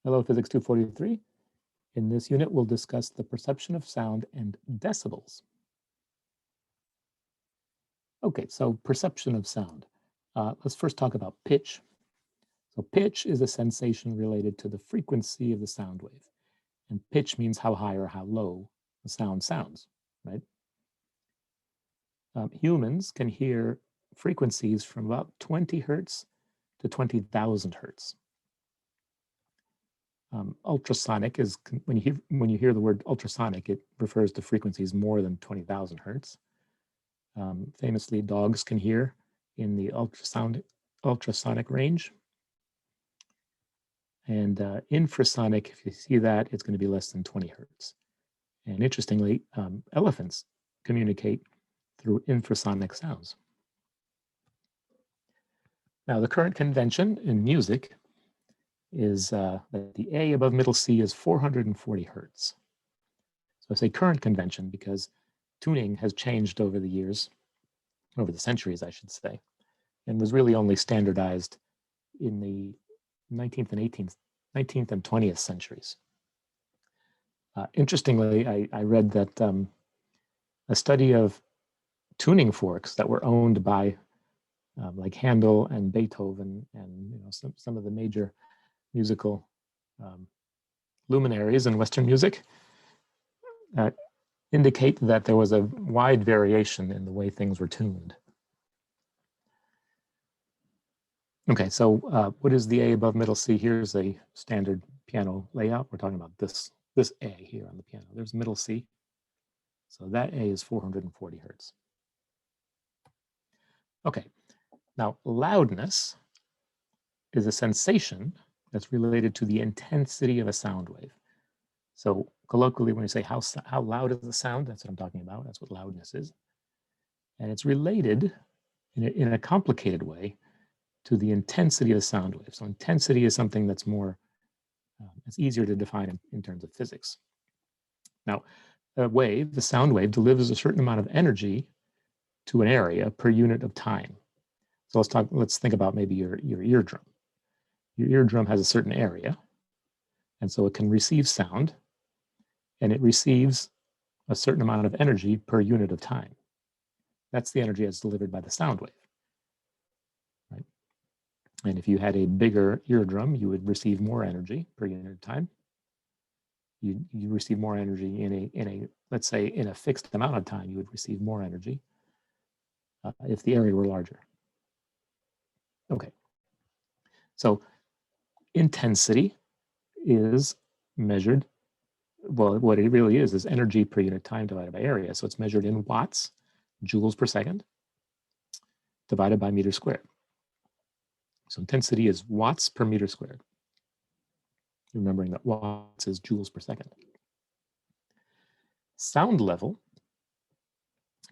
Hello, Physics 243. In this unit, we'll discuss the perception of sound and decibels. Okay, so perception of sound. Let's first talk about pitch. So pitch is a sensation related to the frequency of the sound wave. And pitch means how high or how low the sound sounds, right? Humans can hear frequencies from about 20 hertz to 20,000 hertz. Ultrasonic is, when you hear the word ultrasonic, it refers to frequencies more than 20,000 hertz. Famously, dogs can hear in the ultrasonic range. And infrasonic, if you see that, it's going to be less than 20 hertz. And interestingly, elephants communicate through infrasonic sounds. Now, the current convention in music is that the A above middle C is 440 hertz. So I say current convention because tuning has changed over the years, over the centuries, I should say, and was really only standardized in the 19th and 20th centuries. Interestingly, I read that a study of tuning forks that were owned by like Handel and Beethoven and some of the major musical luminaries in Western music indicate that there was a wide variation in the way things were tuned. Okay, so what is the A above middle C? Here's a standard piano layout. We're talking about this A here on the piano. There's middle C. So that A is 440 hertz. Okay, now loudness is a sensation that's related to the intensity of a sound wave. So colloquially, when you say how loud is the sound, that's what I'm talking about. That's what loudness is. And it's related in a complicated way to the intensity of the sound wave. So intensity is something that's more, it's easier to define in terms of physics. Now, the sound wave delivers a certain amount of energy to an area per unit of time. So let's think about maybe your eardrum. Your eardrum has a certain area, and so it can receive sound, and it receives a certain amount of energy per unit of time. That's the energy that's delivered by the sound wave, right? And if you had a bigger eardrum, you would receive more energy per unit of time. You receive more energy in a let's say in a fixed amount of time, you would receive more energy if the area were larger. Okay, so intensity is measured, well, what it really is energy per unit time divided by area. So it's measured in watts, joules per second, divided by meter squared. So intensity is watts per meter squared. Remembering that watts is joules per second. Sound level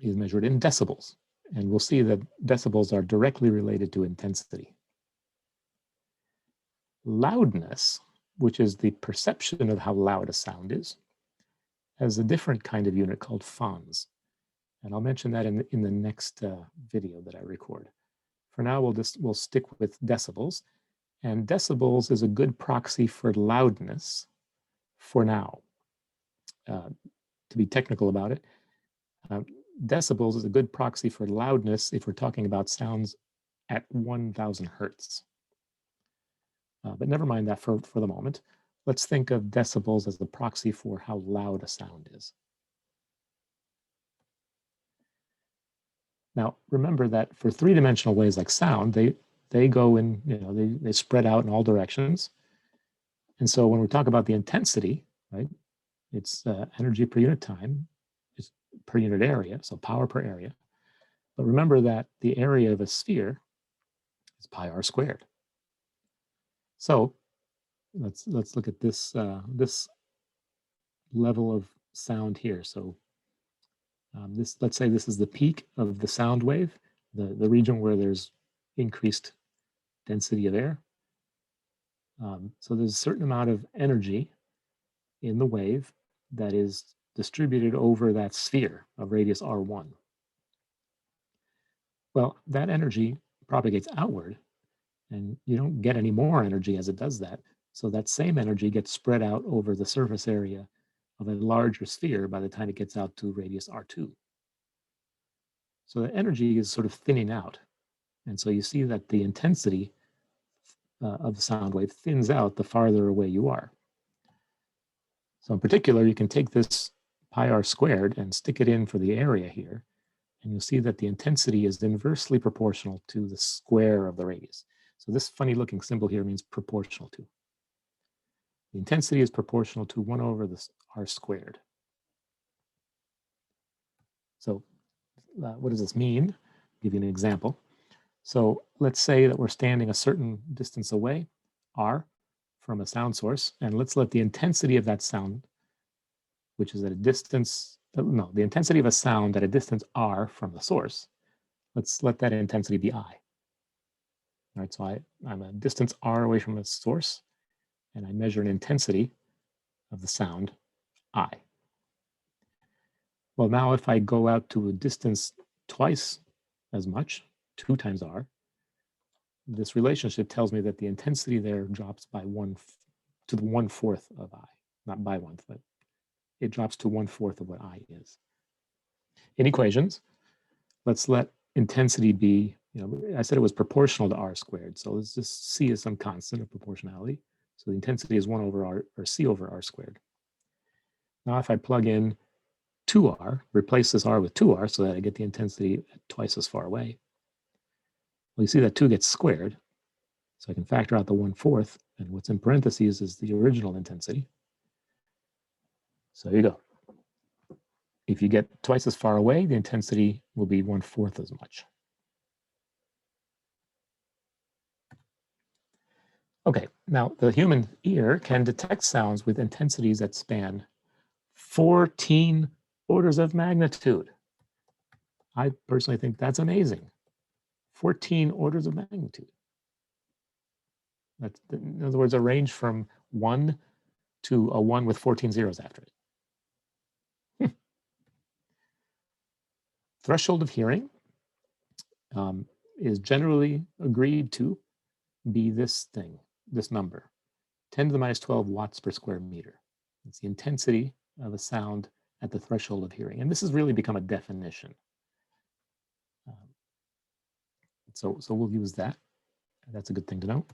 is measured in decibels. And we'll see that decibels are directly related to intensity. Loudness, which is the perception of how loud a sound is, has a different kind of unit called fons. And I'll mention that in the next video that I record. For now, we'll stick with decibels. And decibels is a good proxy for loudness for now. To be technical about it, decibels is a good proxy for loudness if we're talking about sounds at 1,000 hertz. But never mind that for the moment. Let's think of decibels as the proxy for how loud a sound is. Now, remember that for three-dimensional waves like sound, they go in, they spread out in all directions. And so when we talk about the intensity, right, it's energy per unit time, it's per unit area, so power per area. But remember that the area of a sphere is pi r squared. So let's look at this this level of sound here. So let's say this is the peak of the sound wave, the region where there's increased density of air. So there's a certain amount of energy in the wave that is distributed over that sphere of radius r1. Well, that energy propagates outward, and you don't get any more energy as it does that. So that same energy gets spread out over the surface area of a larger sphere by the time it gets out to radius r2. So the energy is sort of thinning out. And so you see that the intensity of the sound wave thins out the farther away you are. So in particular, you can take this pi r squared and stick it in for the area here, and you'll see that the intensity is inversely proportional to the square of the radius. So this funny looking symbol here means proportional to. The intensity is proportional to 1 over the r squared. So what does this mean? I'll give you an example. So let's say that we're standing a certain distance away, r, from a sound source, and let's let the intensity of that sound, which is at a distance, no, the intensity of a sound at a distance r from the source, let's let that intensity be I. All right, so I'm a distance r away from the source, and I measure an intensity of the sound I. Well, now if I go out to a distance twice as much, 2 times r, this relationship tells me that the intensity there drops by 1 to the 1/4 of I, not by 1, but it drops to 1/4 of what I is. In equations, let's let intensity be, I said it was proportional to r squared. So let's just C as some constant of proportionality. So the intensity is 1 over r, or C over r squared. Now if I plug in 2r, replace this r with 2r so that I get the intensity twice as far away. Well, you see that 2 gets squared. So I can factor out the 1/4, and what's in parentheses is the original intensity. So here you go. If you get twice as far away, the intensity will be 1/4 as much. Okay, now the human ear can detect sounds with intensities that span 14 orders of magnitude. I personally think that's amazing. 14 orders of magnitude. That's, in other words, a range from 1 to a 1 with 14 zeros after it. Threshold of hearing is generally agreed to be this thing, this number, 10 to the minus 12 watts per square meter. It's the intensity of a sound at the threshold of hearing. And this has really become a definition. So we'll use that. That's a good thing to know.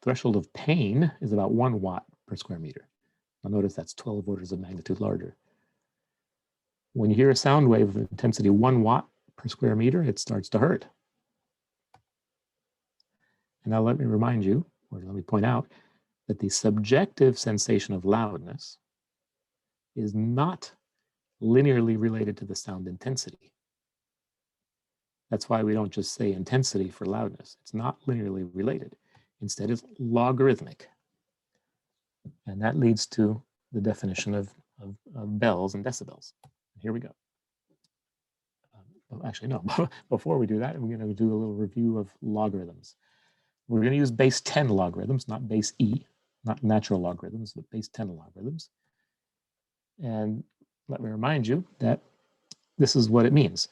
Threshold of pain is about 1 watt per square meter. Now notice that's 12 orders of magnitude larger. When you hear a sound wave of intensity 1 watt per square meter, it starts to hurt. And now let me remind you, or let me point out, that the subjective sensation of loudness is not linearly related to the sound intensity. That's why we don't just say intensity for loudness. It's not linearly related. Instead, it's logarithmic. And that leads to the definition of bells and decibels. Here we go. Actually, no, before we do that, we're going to do a little review of logarithms. We're going to use base 10 logarithms, not base E, not natural logarithms, but base 10 logarithms. And let me remind you that this is what it means.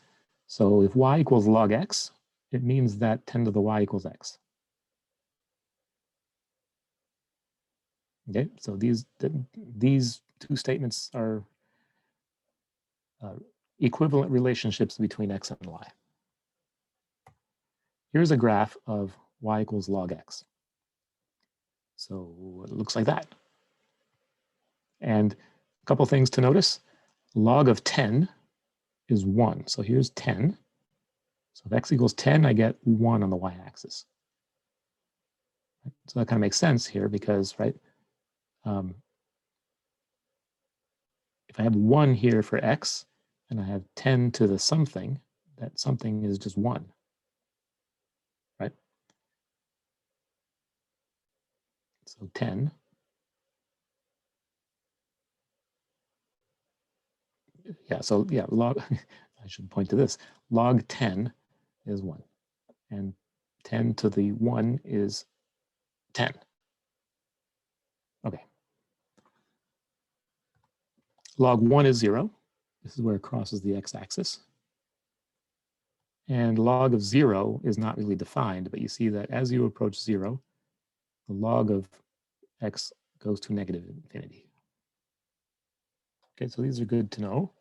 So if y equals log x, it means that 10 to the y equals x. Okay, so these two statements are equivalent relationships between x and y. Here's a graph of y equals log x. So it looks like that. And a couple things to notice. Log of 10 is 1. So here's 10. So if x equals 10, I get 1 on the y-axis. So that kind of makes sense here because, right, if I have 1 here for x, and I have 10 to the something, that something is just 1, right? So 10. Yeah, so yeah, log, I should point to this. Log 10 is 1. And 10 to the 1 is 10. Okay. Log 1 is 0. This is where it crosses the x-axis. And log of 0 is not really defined, but you see that as you approach 0, the log of x goes to negative infinity. Okay, so these are good to know.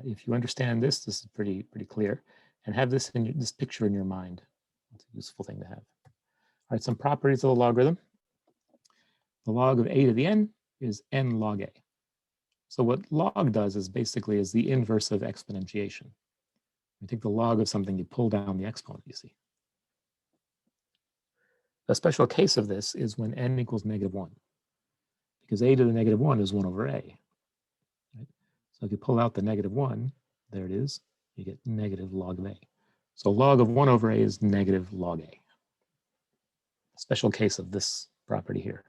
If you understand this, this is pretty clear. And have this this picture in your mind. It's a useful thing to have. All right, some properties of the logarithm. The log of a to the n is n log a. So what log does is basically is the inverse of exponentiation. You take the log of something, you pull down the exponent, you see. A special case of this is when n equals -1, because a to the -1 is 1 over a. Right? So if you pull out the -1, there it is, you get negative log of a. So log of 1 over a is negative log a. A special case of this property here.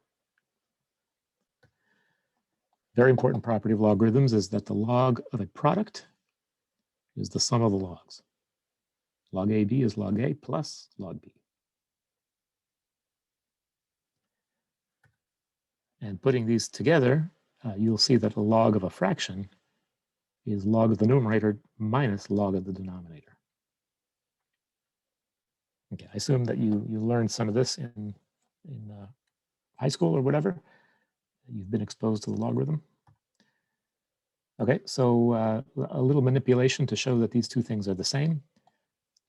Very important property of logarithms is that the log of a product is the sum of the logs. Log AB is log A plus log B. And putting these together, you'll see that the log of a fraction is log of the numerator minus log of the denominator. Okay, I assume that you learned some of this in high school or whatever. You've been exposed to the logarithm. Okay, so a little manipulation to show that these two things are the same.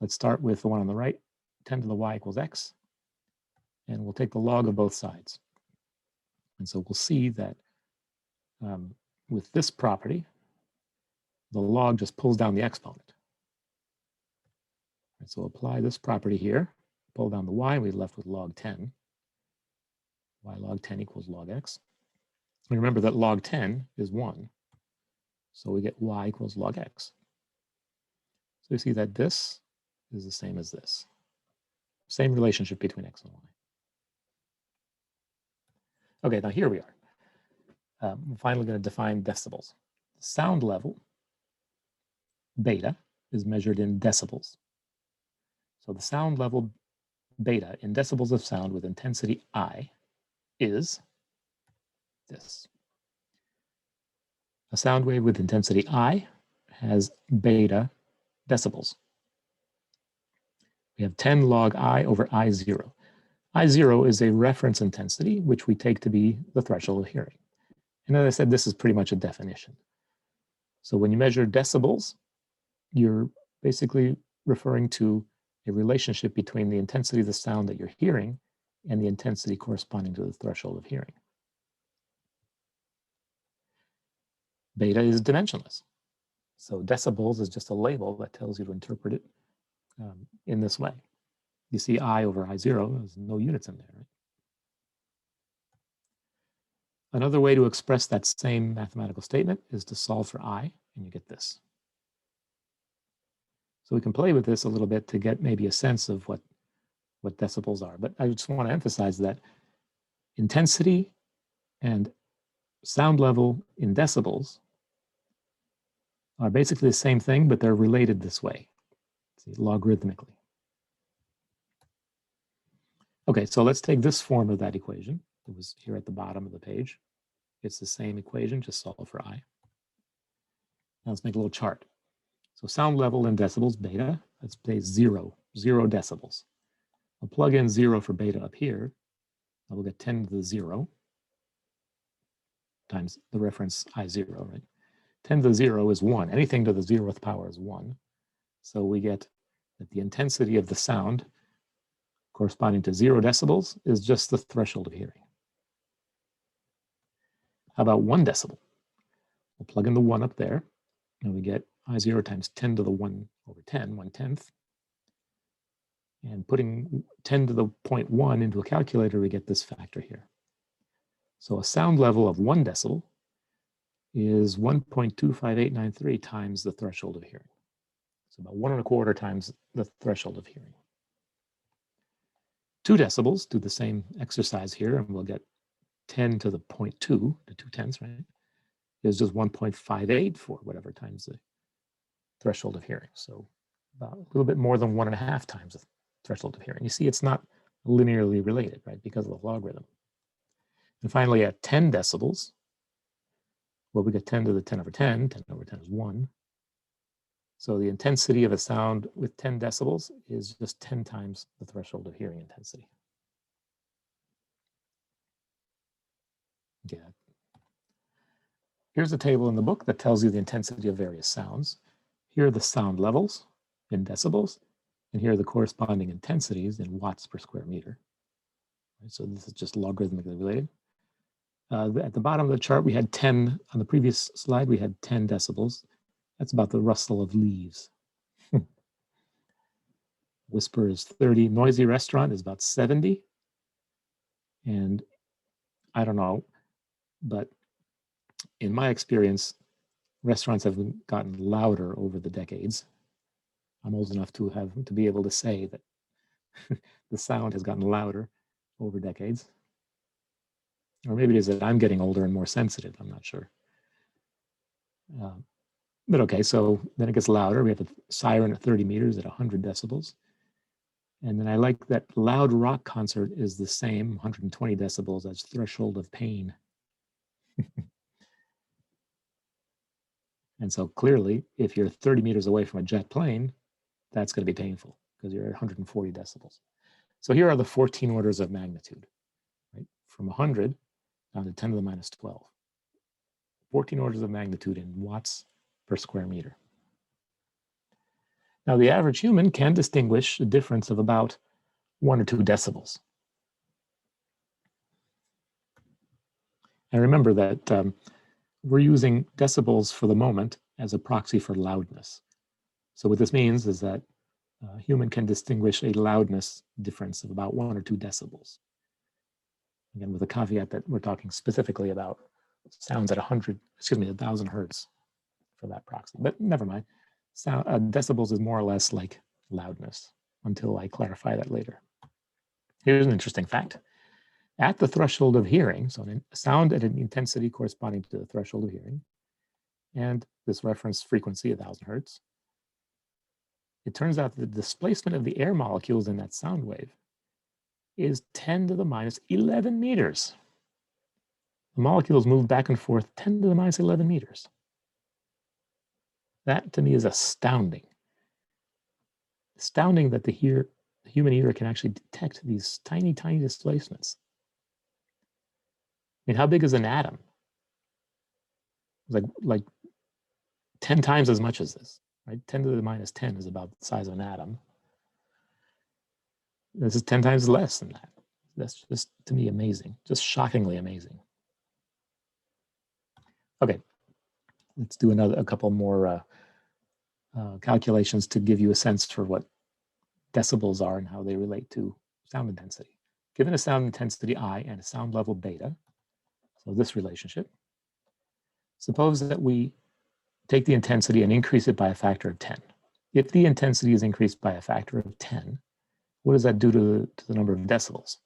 Let's start with the one on the right, 10 to the y equals x. And we'll take the log of both sides. And so we'll see that with this property, the log just pulls down the exponent. And so apply this property here, pull down the y, we're left with log 10. Y log 10 equals log x. And remember that log 10 is 1. So we get y equals log x. So you see that this is the same as this. Same relationship between x and y. Okay, now here we are. We're finally going to define decibels. The sound level, beta, is measured in decibels. So the sound level beta in decibels of sound with intensity I is this. A sound wave with intensity I has beta decibels. We have 10 log I over I0. I0 is a reference intensity, which we take to be the threshold of hearing. And as I said, this is pretty much a definition. So when you measure decibels, you're basically referring to a relationship between the intensity of the sound that you're hearing and the intensity corresponding to the threshold of hearing. Beta is dimensionless. So decibels is just a label that tells you to interpret it in this way. You see I over I0, there's no units in there, right? Another way to express that same mathematical statement is to solve for I, and you get this. So we can play with this a little bit to get maybe a sense of what decibels are. But I just want to emphasize that intensity and sound level in decibels are basically the same thing, but they're related this way, see, logarithmically. Okay, so let's take this form of that equation. It was here at the bottom of the page. It's the same equation, just solve for I. Now let's make a little chart. So sound level in decibels, beta, let's say 0 decibels. I'll plug in 0 for beta up here. I will get 10 to the 0 times the reference I0, right? 10 to the 0 is 1. Anything to the 0th power is 1. So we get that the intensity of the sound corresponding to 0 decibels is just the threshold of hearing. How about 1 decibel? We'll plug in the 1 up there, and we get I0 times 10 to the 1 over 10, 1/10. And putting 10 to the 0.1 into a calculator, we get this factor here. So a sound level of 1 decibel is 1.25893 times the threshold of hearing. So about 1 1/4 times the threshold of hearing. 2 decibels, do the same exercise here, and we'll get 10 to the 0.2, the 2/10, right? Is just 1.584, whatever, times the threshold of hearing. So about a little bit more than 1.5 times the threshold of hearing. You see, it's not linearly related, right, because of the logarithm. And finally, at 10 decibels, well, we get 10 to the 10 over 10. 10 over 10 is 1. So the intensity of a sound with 10 decibels is just 10 times the threshold of hearing intensity. Yeah. Here's a table in the book that tells you the intensity of various sounds. Here are the sound levels in decibels, and here are the corresponding intensities in watts per square meter. So this is just logarithmically related. At the bottom of the chart, we had 10, on the previous slide, we had 10 decibels. That's about the rustle of leaves. Whisper is 30. Noisy restaurant is about 70. And I don't know, but in my experience, restaurants have gotten louder over the decades. I'm old enough to be able to say that the sound has gotten louder over decades. Or maybe it is that I'm getting older and more sensitive. I'm not sure. But okay, so then it gets louder. We have a siren at 30 meters at 100 decibels. And then I like that loud rock concert is the same, 120 decibels, as threshold of pain. And so clearly, if you're 30 meters away from a jet plane, that's going to be painful because you're at 140 decibels. So here are the 14 orders of magnitude, right? From 100 down to 10 to the minus 12. 14 orders of magnitude in watts per square meter. Now, the average human can distinguish a difference of about 1 or 2 decibels. And remember that we're using decibels for the moment as a proxy for loudness. So what this means is that a human can distinguish a loudness difference of about 1 or 2 decibels. Again, with a caveat that we're talking specifically about sounds at 1,000 hertz for that proxy. But never mind. Decibels is more or less like loudness until I clarify that later. Here's an interesting fact. At the threshold of hearing, so a sound at an intensity corresponding to the threshold of hearing, and this reference frequency, 1,000 hertz, it turns out that the displacement of the air molecules in that sound wave is 10 to the minus 11 meters. The molecules move back and forth 10 to the minus 11 meters. That to me is astounding. Astounding that the human ear can actually detect these tiny, tiny displacements. I mean, how big is an atom? Like 10 times as much as this, right? 10 to the minus 10 is about the size of an atom. This is 10 times less than that. That's just, to me, amazing, just shockingly amazing. Okay, let's do a couple more calculations to give you a sense for what decibels are and how they relate to sound intensity. Given a sound intensity I and a sound level beta, so this relationship, suppose that we take the intensity and increase it by a factor of 10. If the intensity is increased by a factor of 10, what does that do to the number of decibels?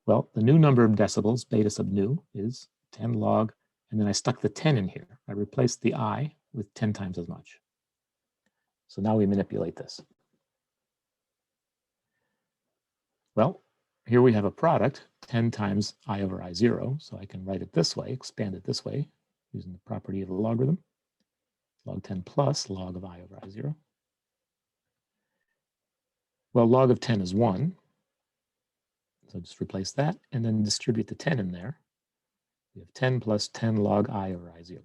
Well, the new number of decibels, beta sub nu, is 10 log, and then I stuck the 10 in here. I replaced the I with 10 times as much. So now we manipulate this. Well, here we have a product, 10 times I over I0. So I can write it this way, expand it this way, using the property of the logarithm. Log 10 plus log of I over I0. Well, log of 10 is 1. So just replace that and then distribute the 10 in there. We have 10 plus 10 log I over I0.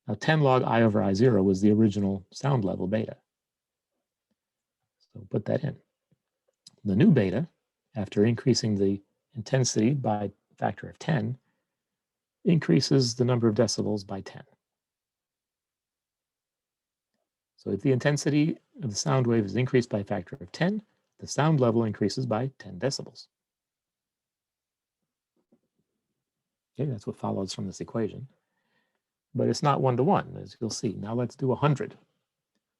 Now 10 log I over I0 was the original sound level beta. So put that in. The new beta, after increasing the intensity by a factor of 10, increases the number of decibels by 10. So if the intensity of the sound wave is increased by a factor of 10, the sound level increases by 10 decibels. Okay, that's what follows from this equation. But it's not one-to-one, as you'll see. Now let's do 100.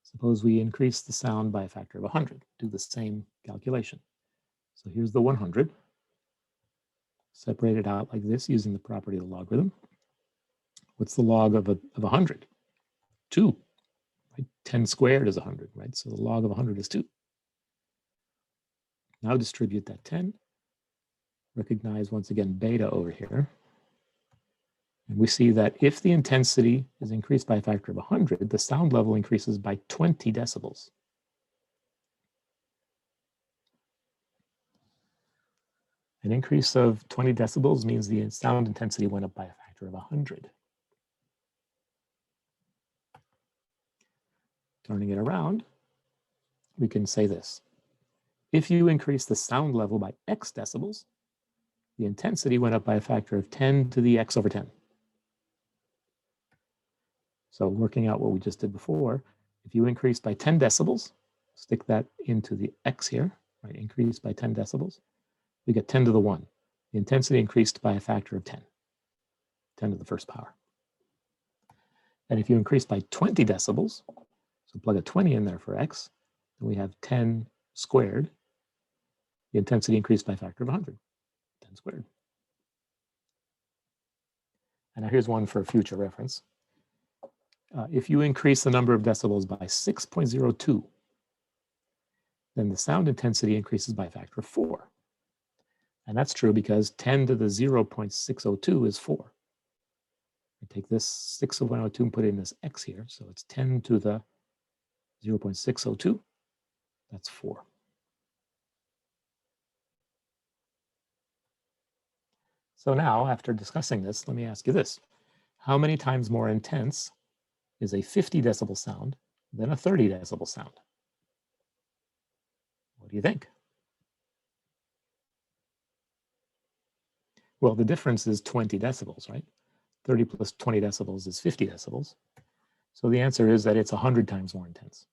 Suppose we increase the sound by a factor of 100. Do the same calculation. So here's the 100. Separate it out like this using the property of the logarithm. What's the log of 100? 2. Right? 10 squared is 100, right? So the log of 100 is 2. Now distribute that 10. Recognize once again beta over here. And we see that if the intensity is increased by a factor of 100, the sound level increases by 20 decibels. An increase of 20 decibels means the sound intensity went up by a factor of 100. Turning it around, we can say this. If you increase the sound level by X decibels, the intensity went up by a factor of 10 to the X over 10. So working out what we just did before, if you increase by 10 decibels, stick that into the X here, right? Increase by 10 decibels, we get 10 to the 1. The intensity increased by a factor of 10, 10 to the first power. And if you increase by 20 decibels, so plug a 20 in there for X, then we have 10 squared. The intensity increased by a factor of 100, 10 squared. And now here's one for future reference. If you increase the number of decibels by 6.02, then the sound intensity increases by a factor of 4. And that's true because 10 to the 0.602 is 4. I take this 6.02 and put in this X here. So it's 10 to the 0.602. That's 4. So now, after discussing this, let me ask you this. How many times more intense is a 50 decibel sound than a 30 decibel sound? What do you think? Well, the difference is 20 decibels, right? 30 plus 20 decibels is 50 decibels. So the answer is that it's 100 times more intense.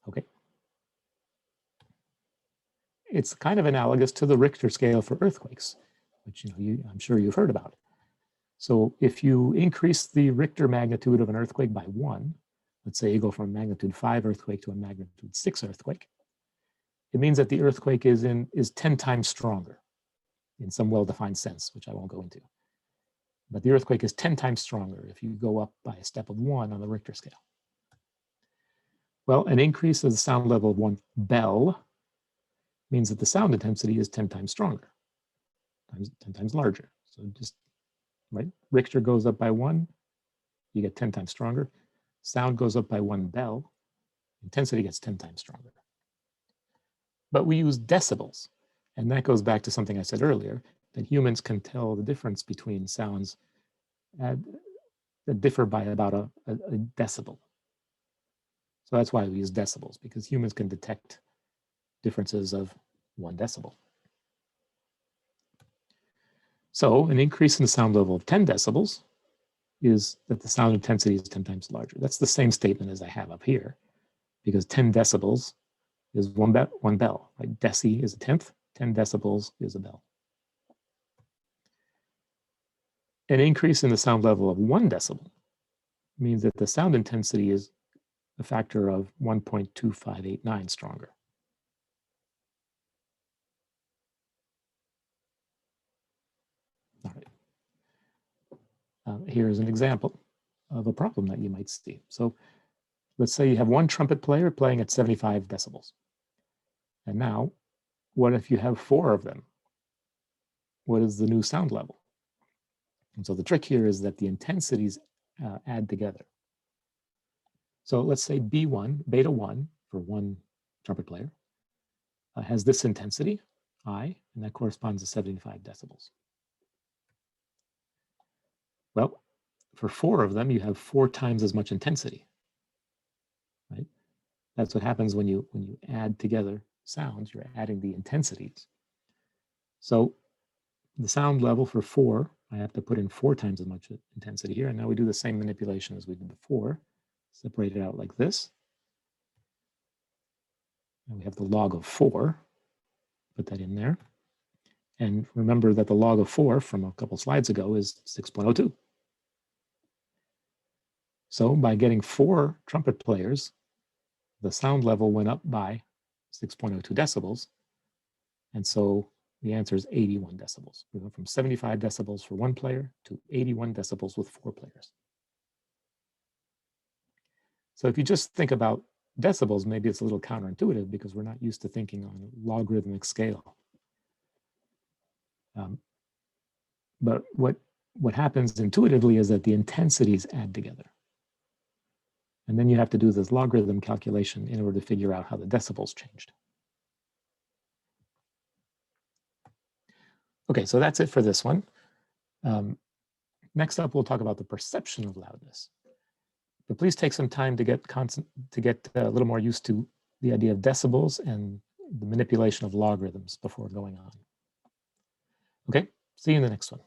Okay. It's kind of analogous to the Richter scale for earthquakes, which I'm sure you've heard about. So if you increase the Richter magnitude of an earthquake by 1, let's say you go from a magnitude 5 earthquake to a magnitude 6 earthquake, it means that the earthquake is 10 times stronger in some well-defined sense, which I won't go into. But the earthquake is 10 times stronger if you go up by a step of 1 on the Richter scale. Well, an increase of the sound level of 1 bell means that the sound intensity is 10 times stronger, 10 times larger. So just, right, Richter goes up by 1, you get 10 times stronger. Sound goes up by 1 bell, intensity gets 10 times stronger. But we use decibels, and that goes back to something I said earlier, that humans can tell the difference between sounds that differ by about a decibel. So that's why we use decibels, because humans can detect differences of 1 decibel. So an increase in the sound level of 10 decibels is that the sound intensity is 10 times larger. That's the same statement as I have up here, because 10 decibels is one bell, right? Deci is a tenth, 10 decibels is a bell. An increase in the sound level of 1 decibel means that the sound intensity is a factor of 1.2589 stronger. All right. Here's an example of a problem that you might see. So let's say you have one trumpet player playing at 75 decibels. And now, what if you have 4 of them? What is the new sound level? And so the trick here is that the intensities add together. So let's say B1, beta 1 for one trumpet player has this intensity, I, and that corresponds to 75 decibels. Well, for 4 of them, you have 4 times as much intensity, right? That's what happens when you add together sounds, you're adding the intensities. So the sound level for 4, I have to put in 4 times as much intensity here. And now we do the same manipulation as we did before. Separate it out like this. And we have the log of 4. Put that in there. And remember that the log of 4 from a couple slides ago is 6.02. So by getting 4 trumpet players, the sound level went up by 6.02 decibels. And so the answer is 81 decibels. We went from 75 decibels for 1 player to 81 decibels with 4 players. So if you just think about decibels, maybe it's a little counterintuitive because we're not used to thinking on a logarithmic scale. But what happens intuitively is that the intensities add together. And then you have to do this logarithm calculation in order to figure out how the decibels changed. Okay, so that's it for this one. Next up, we'll talk about the perception of loudness. But please take some time to get a little more used to the idea of decibels and the manipulation of logarithms before going on. Okay, see you in the next one.